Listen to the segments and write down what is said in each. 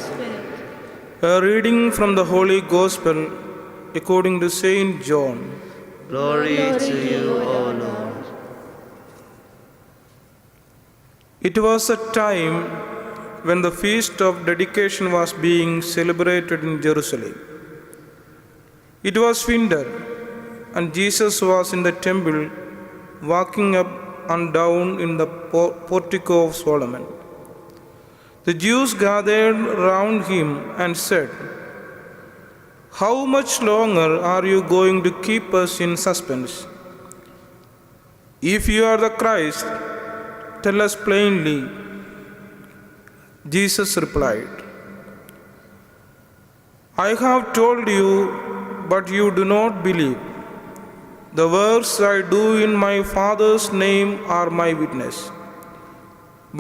Spirit. A reading from the Holy Gospel according to Saint John. Glory to you, O Lord. It was a time when the feast of dedication was being celebrated in Jerusalem. It was winter, and Jesus was in the temple, walking up and down in the portico of Solomon. The Jews gathered round him and said, "How much longer are you going to keep us in suspense? If you are the Christ, tell us plainly." Jesus replied, "I have told you, but you do not believe. The works I do in my Father's name are my witness.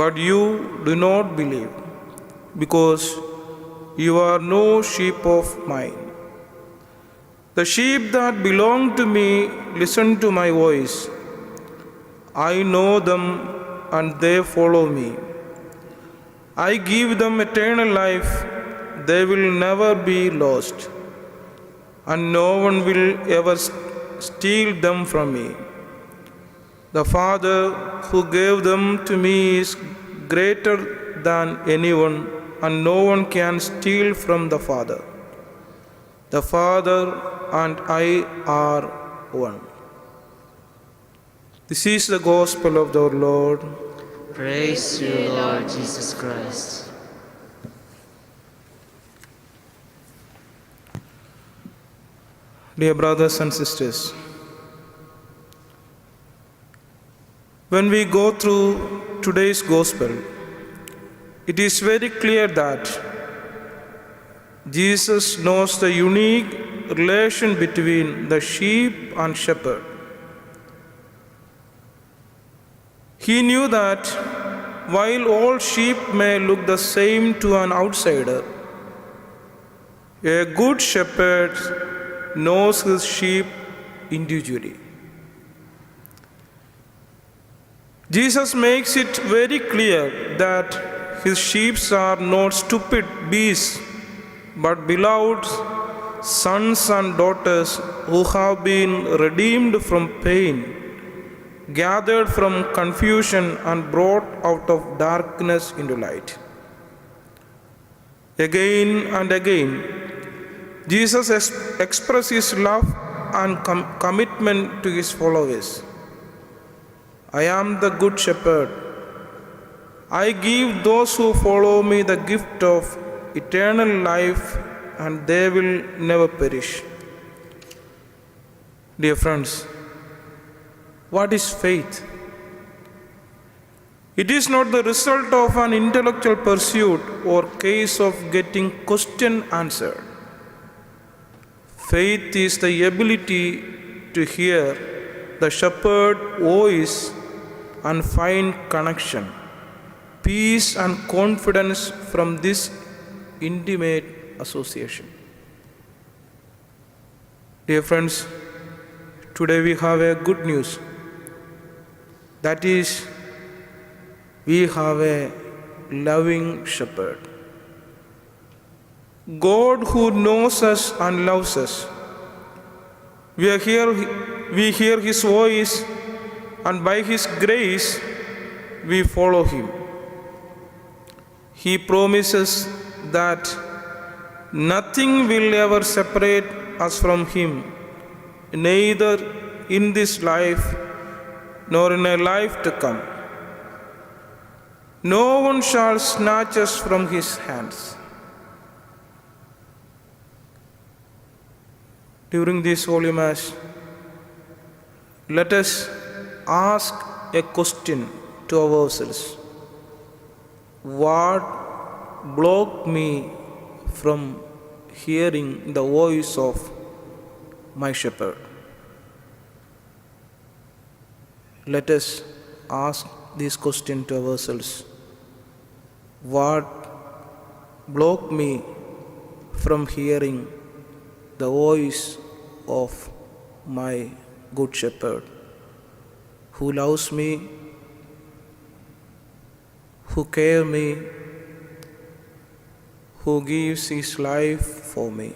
But you do not believe, because you are no sheep of mine. The sheep that belong to me listen to my voice. I know them and they follow me. I give them eternal life. They will never be lost, and no one will ever steal them from me. The Father who gave them to me is greater than anyone, and no one can steal from the Father. The Father and I are one." This is the gospel of the Lord. Praise to you, Lord Jesus Christ. Dear brothers and sisters, when we go through today's gospel, it is very clear that Jesus knows the unique relation between the sheep and shepherd. He knew that while all sheep may look the same to an outsider, a good shepherd knows his sheep individually. Jesus makes it very clear that his sheep are not stupid beasts, but beloved sons and daughters who have been redeemed from pain, gathered from confusion and brought out of darkness into light. Again and again, Jesus expresses his love and commitment to his followers. "I am the good shepherd. I give those who follow me the gift of eternal life, and they will never perish." Dear friends, what is faith? It is not the result of an intellectual pursuit or case of getting question answered. Faith is the ability to hear the shepherd's voice and find connection, peace and confidence from this intimate association. Dear friends, today we have a good news. That is, we have a loving shepherd. God who knows us and loves us. We hear his voice, and by his grace we follow him. He promises that nothing will ever separate us from him, neither in this life nor in a life to come. No one shall snatch us from his hands. During this Holy Mass, let us ask a question to ourselves. What blocked me from hearing the voice of my shepherd? Let us ask this question to ourselves. What blocked me from hearing the voice of my good shepherd, who loves me, who cares me, who gives his life for me.